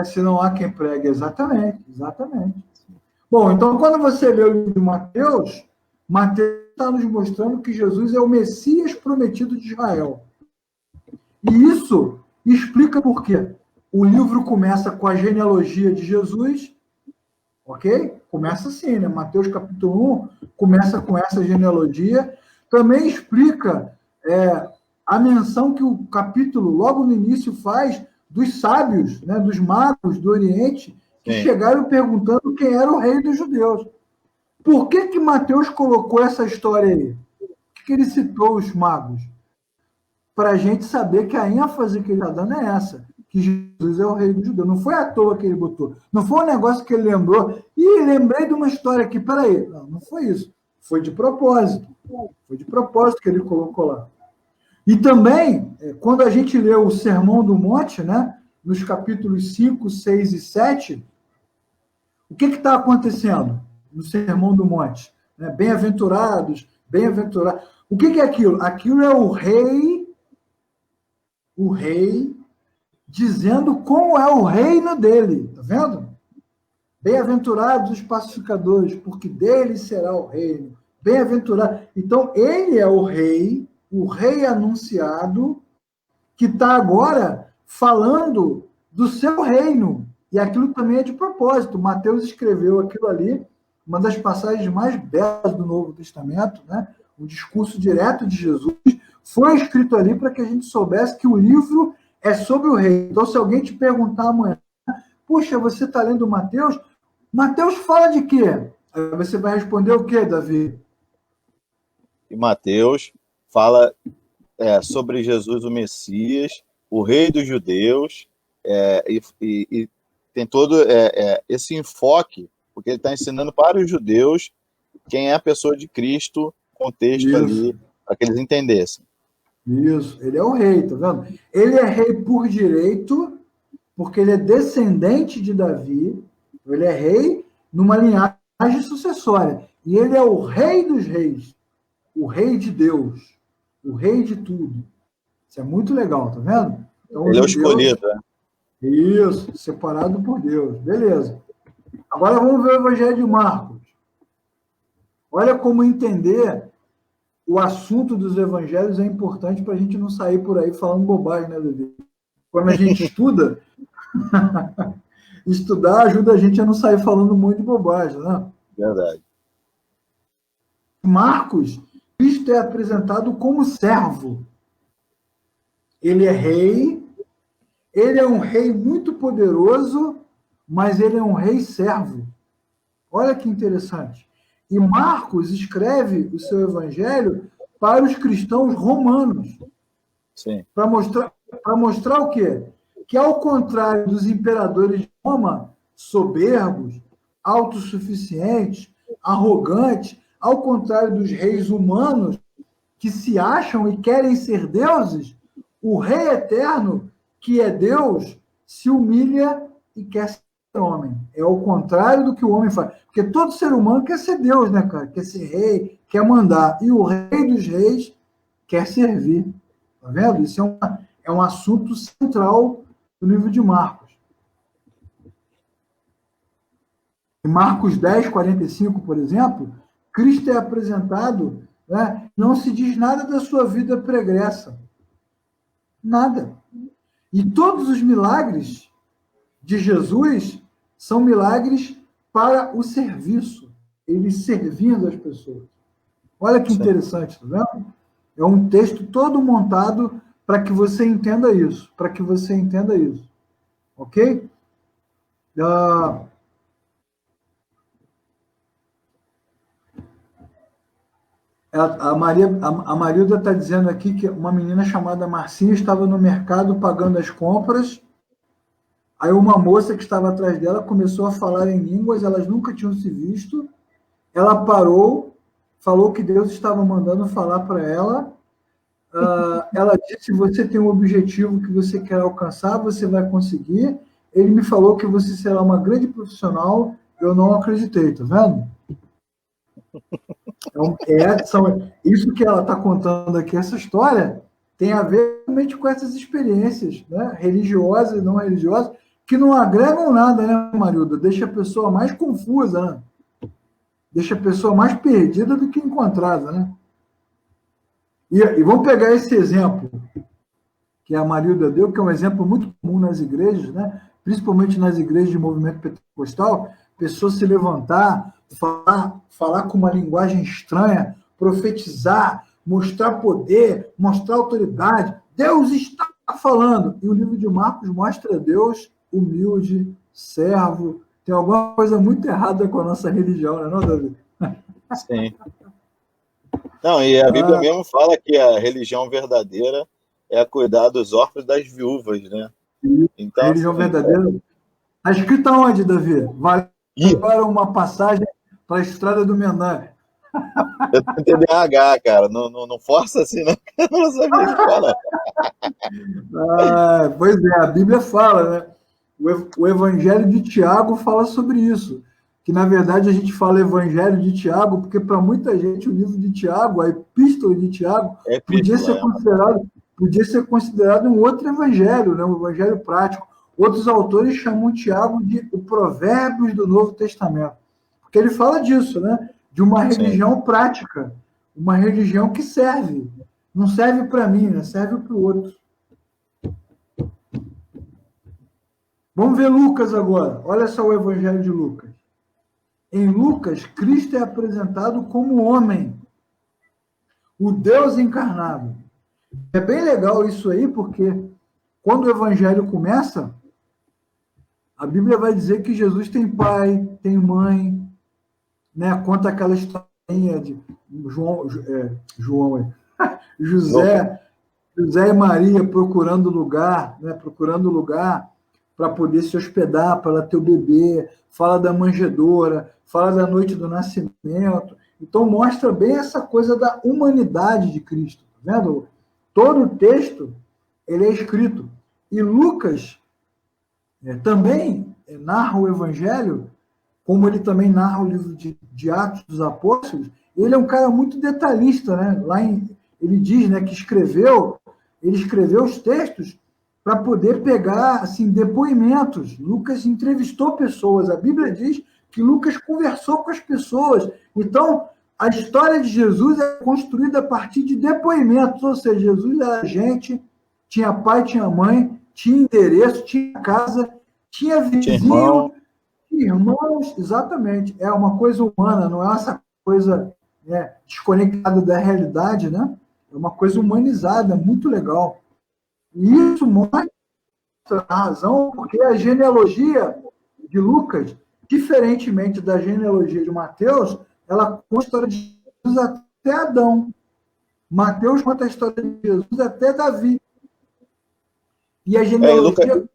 se não há quem pregue? Exatamente, exatamente. Bom, então quando você lê o livro de Mateus, Mateus está nos mostrando que Jesus é o Messias prometido de Israel. E isso explica por quê. O livro começa com a genealogia de Jesus, ok? Começa assim, né? Mateus capítulo 1 começa com essa genealogia. Também explica a menção que o capítulo, logo no início, faz dos sábios, né? Dos magos do Oriente, que chegaram perguntando quem era o rei dos judeus. Por que Mateus colocou essa história aí? Por que ele citou os magos? Para a gente saber que a ênfase que ele está dando é essa, que Jesus é o rei dos judeus. Não foi à toa que ele botou. Não foi um negócio que ele lembrou. Ih, lembrei de uma história aqui, peraí. Não, não foi isso. Foi de propósito. Foi de propósito que ele colocou lá. E também, quando a gente lê o Sermão do Monte, né, nos capítulos 5, 6 e 7, o que está acontecendo no Sermão do Monte? Bem-aventurados, bem-aventurados. O que é aquilo? Aquilo é o rei dizendo como é o reino dele, tá vendo? Bem-aventurados os pacificadores, porque deles será o reino. Bem-aventurado. Então, ele é o rei anunciado, que está agora falando do seu reino. E aquilo também é de propósito. Mateus escreveu aquilo ali, uma das passagens mais belas do Novo Testamento, né? O discurso direto de Jesus, foi escrito ali para que a gente soubesse que o livro é sobre o rei. Então, se alguém te perguntar amanhã, puxa, você está lendo Mateus? Mateus fala de quê? Aí você vai responder o quê, Davi? E Mateus fala sobre Jesus, o Messias, o rei dos judeus, e tem todo esse enfoque, porque ele está ensinando para os judeus quem é a pessoa de Cristo, contexto ali, para que eles entendessem. Isso, ele é o rei, tá vendo? Ele é rei por direito, porque ele é descendente de Davi, ele é rei numa linhagem sucessória. E ele é o rei dos reis, o rei de Deus, o rei de tudo. Isso é muito legal, tá vendo? Então, ele é o escolhido, né? Isso, separado por Deus. Beleza. Agora vamos ver o Evangelho de Marcos. Olha como entender o assunto dos evangelhos é importante para a gente não sair por aí falando bobagem, né, Davi? Quando a gente estuda, estudar ajuda a gente a não sair falando muito de bobagem, né? Verdade. Marcos, Cristo é apresentado como servo. Ele é rei, ele é um rei muito poderoso, mas ele é um rei servo. Olha que interessante. E Marcos escreve o seu evangelho para os cristãos romanos. Sim. Para mostrar o quê? Que, ao contrário dos imperadores de Roma, soberbos, autossuficientes, arrogantes, ao contrário dos reis humanos, que se acham e querem ser deuses, o rei eterno, que é Deus, se humilha e quer ser homem. É o contrário do que o homem faz. Porque todo ser humano quer ser Deus, né, cara? Quer ser rei, quer mandar. E o rei dos reis quer servir. Tá vendo? Isso é um assunto central do livro de Marcos. Em Marcos 10, 45, por exemplo, Cristo é apresentado, né? Não se diz nada da sua vida pregressa. Nada. E todos os milagres de Jesus são milagres para o serviço, ele servindo as pessoas. Olha que interessante, tá vendo? É um texto todo montado para que você entenda isso, ok? A Marilda está dizendo aqui que uma menina chamada Marcinha estava no mercado pagando as compras. Aí uma moça que estava atrás dela começou a falar em línguas, elas nunca tinham se visto, ela parou, falou que Deus estava mandando falar para ela. Ela disse: você tem um objetivo que você quer alcançar, você vai conseguir. Ele me falou que você será uma grande profissional. Eu não acreditei, tá vendo? Então, isso que ela está contando aqui, essa história, tem a ver realmente com essas experiências, né, religiosas e não religiosas, que não agregam nada, né, Marilda? Deixa a pessoa mais confusa, né? Deixa a pessoa mais perdida do que encontrada, né? E vamos pegar esse exemplo que a Marilda deu, que é um exemplo muito comum nas igrejas, né? Principalmente nas igrejas de movimento pentecostal, pessoas se levantar, falar com uma linguagem estranha, profetizar, mostrar poder, mostrar autoridade. Deus está falando. E o livro de Marcos mostra Deus humilde, servo. Tem alguma coisa muito errada com a nossa religião, não é, Davi? Sim. Não, e a Bíblia mesmo fala que a religião verdadeira é a cuidar dos órfãos e das viúvas, né? Então, a religião verdadeira. Está escrito onde, Davi? Vale agora uma passagem para a Estrada do Menã. Eu tenho TDAH, cara. Não força assim, não. Eu não sabia que fala. Pois é, a Bíblia fala, né? O Evangelho de Tiago fala sobre isso. Que, na verdade, a gente fala Evangelho de Tiago, porque, para muita gente, o livro de Tiago, a Epístola de Tiago, podia ser considerado um outro evangelho, né? Um evangelho prático. Outros autores chamam Tiago de o Provérbios do Novo Testamento. Porque ele fala disso, né? De uma religião prática, uma religião que serve. Não serve para mim, né? Serve para o outro. Vamos ver Lucas agora. Olha só o Evangelho de Lucas. Em Lucas, Cristo é apresentado como homem, o Deus encarnado. É bem legal isso aí, porque quando o Evangelho começa, a Bíblia vai dizer que Jesus tem pai, tem mãe, né? Conta aquela historinha de José e Maria procurando lugar, né? Procurando lugar para poder se hospedar, para ter o bebê. Fala da manjedoura, fala da noite do nascimento. Então mostra bem essa coisa da humanidade de Cristo, tá vendo? Todo o texto ele é escrito. E Lucas também narra o Evangelho, como ele também narra o livro de Atos dos Apóstolos. Ele é um cara muito detalhista, né? Ele diz, né, que ele escreveu os textos para poder pegar assim, depoimentos. Lucas entrevistou pessoas. A Bíblia diz que Lucas conversou com as pessoas. Então, a história de Jesus é construída a partir de depoimentos, ou seja, Jesus era gente, tinha pai, tinha mãe, tinha endereço, tinha casa, tinha vizinho, tinha irmãos, exatamente. É uma coisa humana, não é essa coisa desconectada da realidade, né? É uma coisa humanizada, muito legal. E isso mostra a razão, porque a genealogia de Lucas, diferentemente da genealogia de Mateus, ela conta a história de Jesus até Adão. Mateus conta a história de Jesus até Davi. E a genealogia...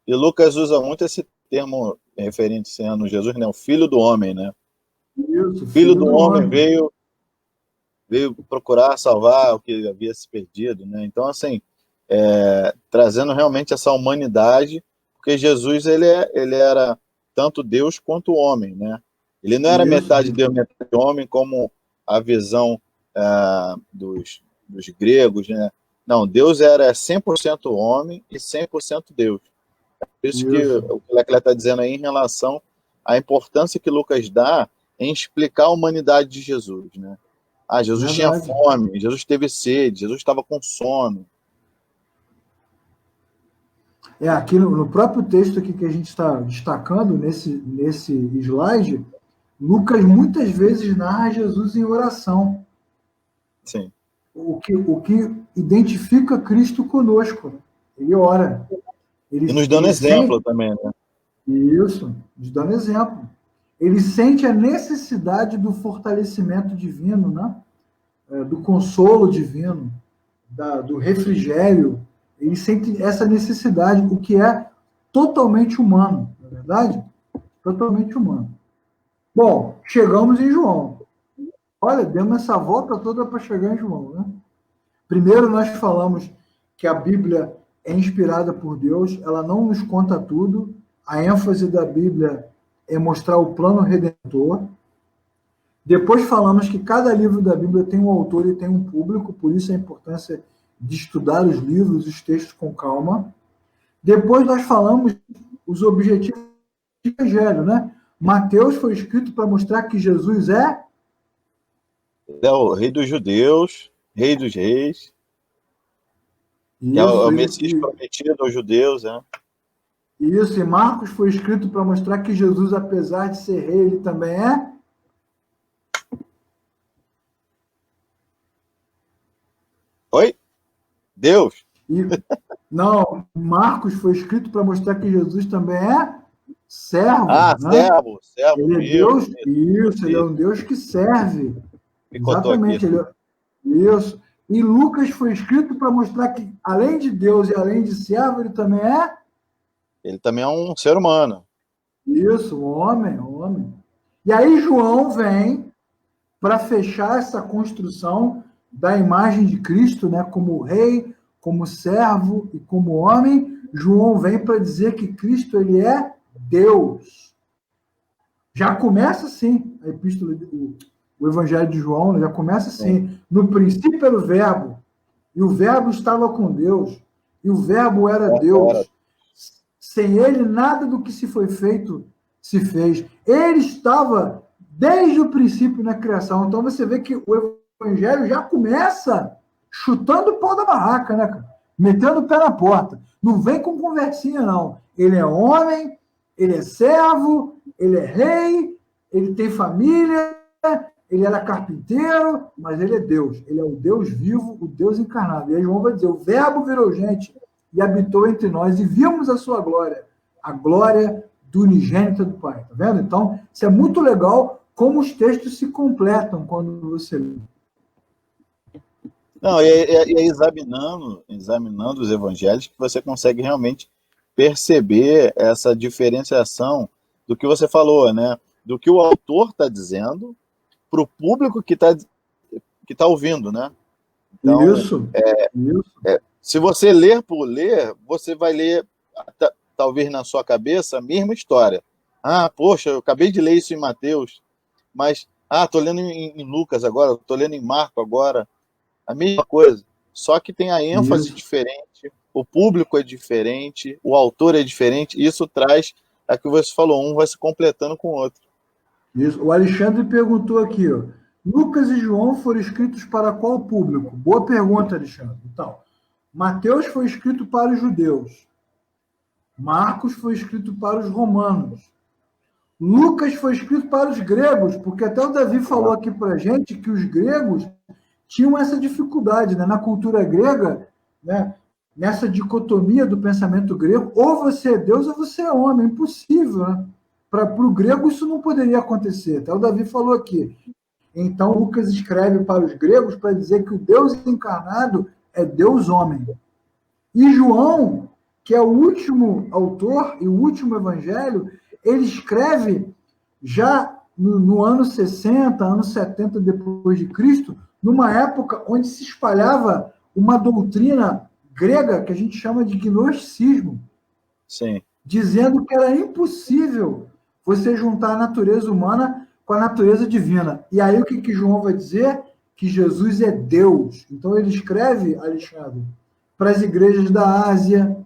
E Lucas usa muito esse termo referente sendo Jesus, né? O filho do homem, né? Isso, filho do homem veio procurar salvar o que havia se perdido, né? Então, assim, trazendo realmente essa humanidade, porque Jesus ele era tanto Deus quanto homem, né? Ele não era metade Deus, metade homem, como a visão dos gregos, né? Não, Deus era 100% homem e 100% Deus. Por isso que o que Leclerc está dizendo aí em relação à importância que Lucas dá em explicar a humanidade de Jesus, né? Jesus tinha fome, Jesus teve sede, Jesus estava com sono. Aqui no próprio texto aqui que a gente está destacando, nesse slide, Lucas muitas vezes narra Jesus em oração. Sim. O que identifica Cristo conosco. Ele ora. E nos dando exemplo também, né? Isso, nos dando exemplo. Ele sente a necessidade do fortalecimento divino, né? Do consolo divino, do refrigério. Ele sente essa necessidade, o que é totalmente humano, não é verdade? Totalmente humano. Bom, chegamos em João. Olha, demos essa volta toda para chegar em João, né? Primeiro, nós falamos que a Bíblia é inspirada por Deus, ela não nos conta tudo. A ênfase da Bíblia é mostrar o plano redentor. Depois falamos que cada livro da Bíblia tem um autor e tem um público, por isso a importância de estudar os livros, os textos com calma. Depois nós falamos os objetivos do Evangelho, né? Mateus foi escrito para mostrar que Jesus é o rei dos judeus, rei dos reis, que é isso, o Messias prometido aos judeus, né? Isso, e Marcos foi escrito para mostrar que Jesus, apesar de ser rei, ele também é Oi? Deus? E, não, Marcos foi escrito para mostrar que Jesus também é servo, né? Servo Ele é meu. Deus, isso, ele é um Deus que serve. Exatamente, isso. E Lucas foi escrito para mostrar que, além de Deus e além de servo, ele também é? Ele também é um ser humano. Isso, homem. E aí João vem para fechar essa construção da imagem de Cristo, né, como rei, como servo e como homem. João vem para dizer que Cristo ele é Deus. Já começa assim a epístola, o Evangelho de João, já começa assim. No princípio era o Verbo, e o Verbo estava com Deus, e o Verbo era Deus. Sem ele, nada do que se foi feito se fez. Ele estava desde o princípio na criação. Então você vê que o Evangelho já começa chutando o pau da barraca, né, cara? Metendo o pé na porta. Não vem com conversinha, não. Ele é homem, ele é servo, ele é rei, ele tem família, ele era carpinteiro, mas ele é Deus. Ele é o Deus vivo, o Deus encarnado. E aí João vai dizer, o Verbo virou gente e habitou entre nós, e vimos a sua glória, a glória do unigênito do Pai. Tá vendo? Então, isso é muito legal como os textos se completam quando você lê. Não, e examinando os evangelhos que você consegue realmente perceber essa diferenciação do que você falou, né? Do que o autor está dizendo para o público que tá ouvindo, né? Então, isso. Se você ler por ler, você vai ler, talvez na sua cabeça, a mesma história. Ah, poxa, eu acabei de ler isso em Mateus, mas, estou lendo em Lucas agora, estou lendo em Marco agora. A mesma coisa, só que tem a ênfase diferente, o público é diferente, o autor é diferente, e isso traz a que você falou, um vai se completando com o outro. Isso. O Alexandre perguntou aqui, ó, Lucas e João foram escritos para qual público? Boa pergunta, Alexandre. Então, Mateus foi escrito para os judeus, Marcos foi escrito para os romanos, Lucas foi escrito para os gregos, porque até o Davi falou aqui para a gente que os gregos tinham essa dificuldade, né? Na cultura grega, né? Nessa dicotomia do pensamento grego, ou você é Deus ou você é homem, é impossível, né? Para o grego isso não poderia acontecer, até o Davi falou aqui. Então Lucas escreve para os gregos para dizer que o Deus encarnado é Deus homem. E João, que é o último autor e o último evangelho, ele escreve já no ano 60, ano 70 depois de Cristo, numa época onde se espalhava uma doutrina grega que a gente chama de gnosticismo. Sim. Dizendo que era impossível você juntar a natureza humana com a natureza divina. E aí o que João vai dizer? Que Jesus é Deus. Então ele escreve, Alexandre, para as igrejas da Ásia,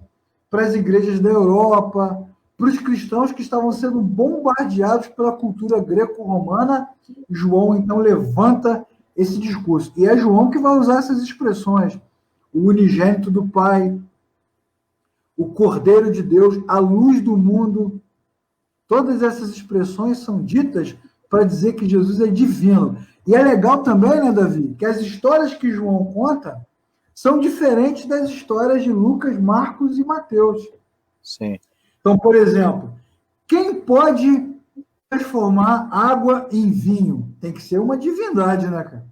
para as igrejas da Europa, para os cristãos que estavam sendo bombardeados pela cultura greco-romana. João, então, levanta esse discurso. E é João que vai usar essas expressões. O unigênito do Pai, o Cordeiro de Deus, a luz do mundo. Todas essas expressões são ditas para dizer que Jesus é divino. E é legal também, né, Davi, que as histórias que João conta são diferentes das histórias de Lucas, Marcos e Mateus. Sim. Então, por exemplo, quem pode transformar água em vinho? Tem que ser uma divindade, né, cara?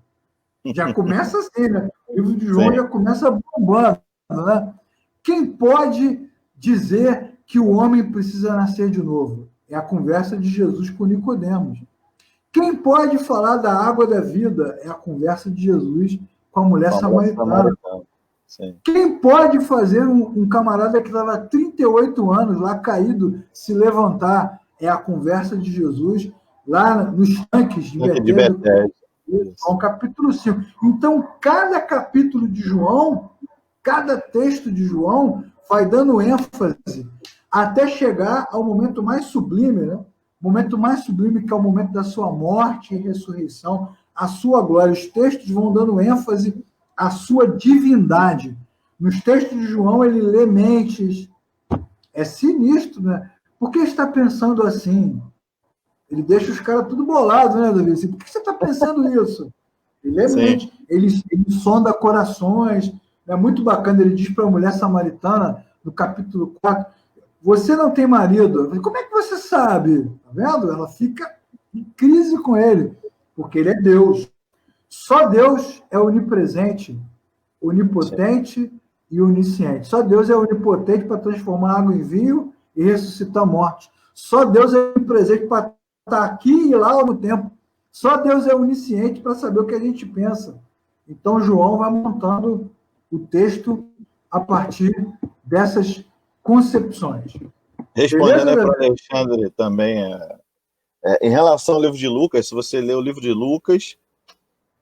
Já começa assim, né? O livro de João já começa bombando, né? Quem pode dizer que o homem precisa nascer de novo? É a conversa de Jesus com Nicodemos. Quem pode falar da água da vida é a conversa de Jesus com a mulher samaritana. Sim. Quem pode fazer um camarada que estava há 38 anos lá caído se levantar é a conversa de Jesus lá nos tanques de Betesda. João capítulo 5. Então, cada capítulo de João, cada texto de João vai dando ênfase até chegar ao momento mais sublime, né? O momento mais sublime, que é o momento da sua morte e ressurreição, a sua glória. Os textos vão dando ênfase à sua divindade. Nos textos de João, ele lê mentes. É sinistro, né? Por que está pensando assim? Ele deixa os caras tudo bolados, né, Davi? Assim, por que você está pensando isso? Ele é mente, ele sonda corações. É muito bacana. Ele diz para a mulher samaritana, no capítulo 4, você não tem marido. Falei, como é que você sabe? Tá vendo? Ela fica em crise com ele, porque ele é Deus. Só Deus é onipresente, onipotente e onisciente. Só Deus é onipotente para transformar água em vinho e ressuscitar morte. Só Deus é onipresente para estar aqui e lá ao mesmo tempo. Só Deus é onisciente para saber o que a gente pensa. Então, João vai montando o texto a partir dessas concepções. Respondendo para o Alexandre também, em relação ao livro de Lucas, se você ler o livro de Lucas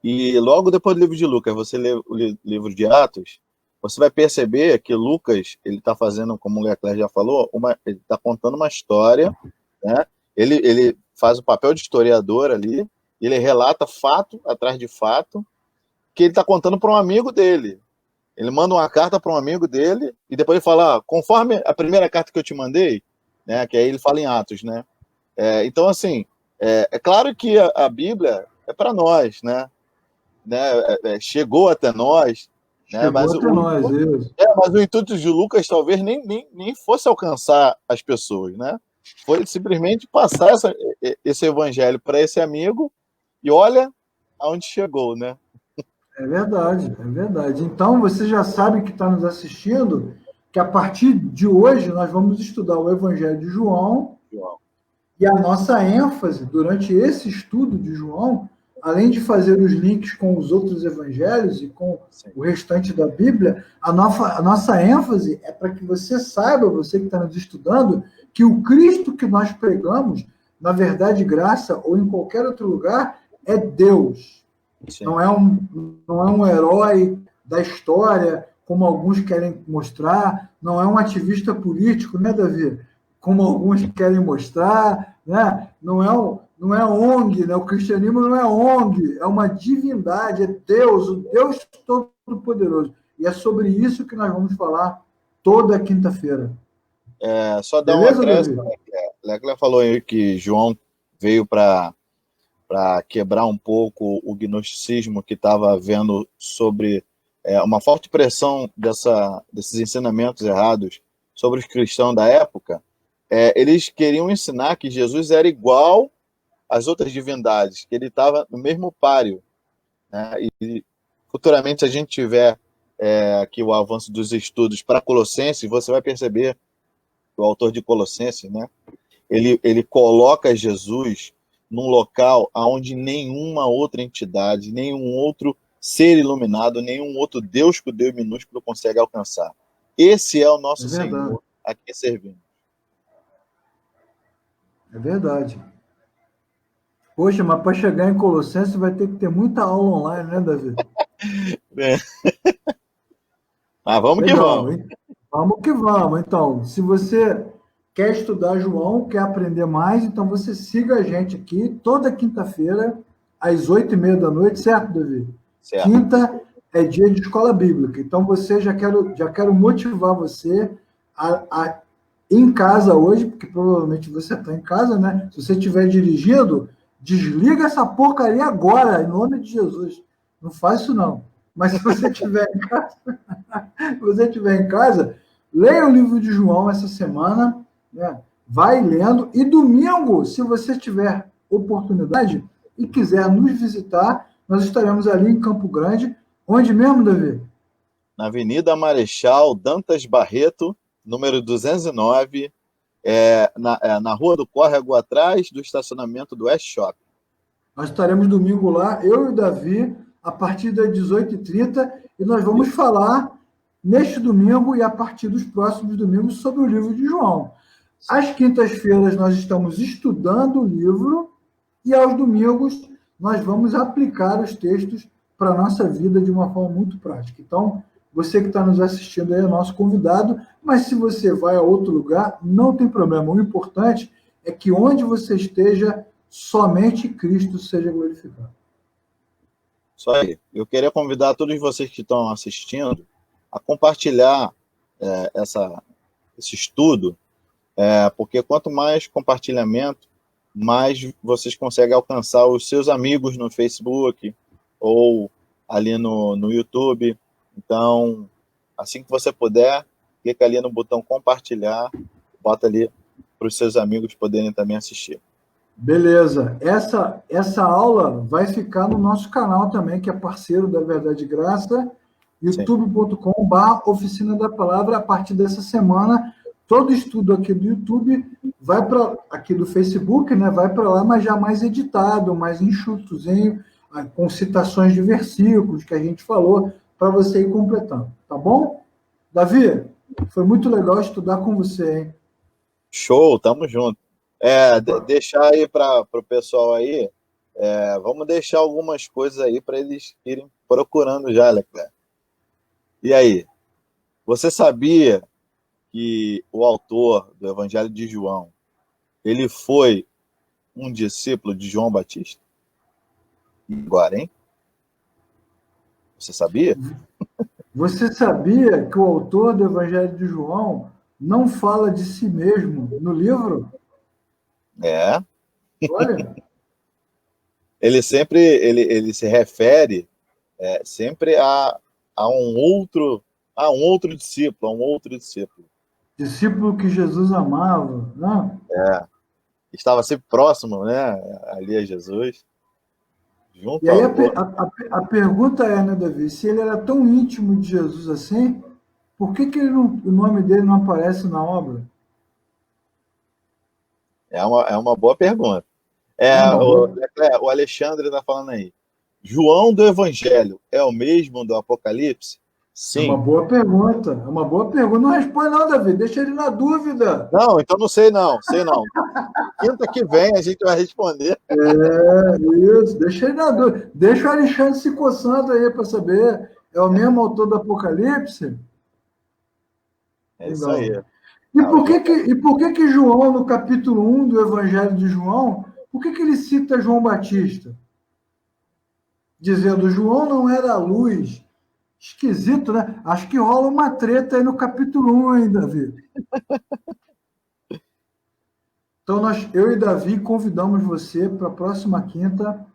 e logo depois do livro de Lucas você lê o livro de Atos, você vai perceber que Lucas, ele está fazendo, como o Leclerc já falou, ele está contando uma história, né? Ele faz o papel de historiador ali, ele relata fato atrás de fato, que ele está contando para um amigo dele. Ele manda uma carta para um amigo dele e depois ele fala, conforme a primeira carta que eu te mandei, né, que aí ele fala em Atos, né? Então, assim, é claro que a Bíblia é para nós, né? Chegou até nós, né? Mas o intuito de Lucas talvez nem fosse alcançar as pessoas, né? Foi simplesmente passar esse evangelho para esse amigo e olha aonde chegou, né? É verdade, é verdade. Então, você já sabe que está nos assistindo, que a partir de hoje nós vamos estudar o Evangelho de João. E a nossa ênfase durante esse estudo de João, além de fazer os links com os outros evangelhos e com o restante da Bíblia, a nossa ênfase é para que você saiba, você que está nos estudando, que o Cristo que nós pregamos, na Verdade e Graça, ou em qualquer outro lugar, é Deus. Não é um herói da história, como alguns querem mostrar, não é um ativista político, né, Davi? Como alguns querem mostrar, né? Não é ONG, né? O cristianismo não é ONG, é uma divindade, é Deus, o Deus Todo-Poderoso. E é sobre isso que nós vamos falar toda quinta-feira. Só dar um acréscimo, Leclerc falou aí que João veio para quebrar um pouco o gnosticismo que estava havendo sobre uma forte pressão desses ensinamentos errados sobre os cristãos da época. Eles queriam ensinar que Jesus era igual às outras divindades, que ele estava no mesmo páreo, né? E futuramente, se a gente tiver aqui o avanço dos estudos para Colossenses, você vai perceber que o autor de Colossenses, né, ele coloca Jesus num local onde nenhuma outra entidade, nenhum outro ser iluminado, nenhum outro Deus com Deus minúsculo consegue alcançar. Esse é o nosso Senhor a quem servimos. É verdade. Poxa, mas para chegar em Colossenses vai ter que ter muita aula online, né, Davi? Mas vamos que vamos. Vamos que vamos. Então, se você quer estudar João, quer aprender mais, então você siga a gente aqui toda quinta-feira, às 8h30 da noite, certo, Davi? Certo. Quinta é dia de escola bíblica. Então, já quero motivar você a em casa hoje, porque provavelmente você está em casa, né? Se você estiver dirigindo, desliga essa porcaria agora, em nome de Jesus. Não faz isso, não. Mas se você estiver em casa, leia o livro de João essa semana, né? Vai lendo. E domingo, se você tiver oportunidade e quiser nos visitar, nós estaremos ali em Campo Grande. Onde mesmo, Davi? Na Avenida Marechal Dantas Barreto, número 209, na Rua do Córrego, atrás do estacionamento do West Shop. Nós estaremos domingo lá, eu e o Davi, a partir das 18h30, e nós vamos falar neste domingo e a partir dos próximos domingos sobre o livro de João. Às quintas-feiras nós estamos estudando o livro e aos domingos nós vamos aplicar os textos para a nossa vida de uma forma muito prática. Então, você que está nos assistindo aí é nosso convidado, mas se você vai a outro lugar, não tem problema. O importante é que onde você esteja, somente Cristo seja glorificado. Isso aí. Eu queria convidar todos vocês que estão assistindo a compartilhar esse estudo, porque quanto mais compartilhamento, mais vocês conseguem alcançar os seus amigos no Facebook ou ali no YouTube. Então, assim que você puder, clica ali no botão compartilhar, bota ali para os seus amigos poderem também assistir. Beleza. Essa aula vai ficar no nosso canal também, que é parceiro da Verdade e Graça, youtube.com/Oficina da Palavra. A partir dessa semana, todo estudo aqui do YouTube vai para aqui do Facebook, né? Vai para lá, mas já mais editado, mais enxutozinho, com citações de versículos que a gente falou, para você ir completando, tá bom? Davi, foi muito legal estudar com você, hein? Show, tamo junto. Deixar aí para o pessoal aí, vamos deixar algumas coisas aí para eles irem procurando já, Leclerc. E aí, você sabia que o autor do Evangelho de João, ele foi um discípulo de João Batista? Agora, hein? Você sabia? Você sabia que o autor do Evangelho de João não fala de si mesmo no livro? Olha. Ele se refere sempre a um outro discípulo, Discípulo que Jesus amava, né? Estava sempre próximo, né, ali a Jesus. E aí a pergunta é, né, Davi, se ele era tão íntimo de Jesus assim, por que o nome dele não aparece na obra? É uma boa pergunta. O Alexandre está falando aí. João do Evangelho é o mesmo do Apocalipse? Sim. É uma boa pergunta. Não responde não, Davi. Deixa ele na dúvida. Não, então não sei não. Quinta que vem a gente vai responder. Isso. Deixa ele na dúvida. Deixa o Alexandre se coçando aí para saber. É o mesmo autor do Apocalipse? Isso aí. E por que João, no capítulo 1 do Evangelho de João, por que ele cita João Batista? Dizendo, João não era a luz. Esquisito, né? Acho que rola uma treta aí no capítulo 1, hein, Davi? Então, eu e Davi convidamos você para a próxima quinta.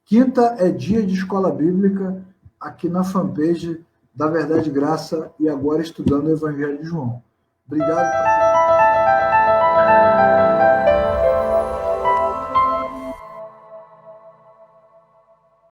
Quinta é dia de escola bíblica, aqui na fanpage da Verdade e Graça, e agora estudando o Evangelho de João. Obrigado.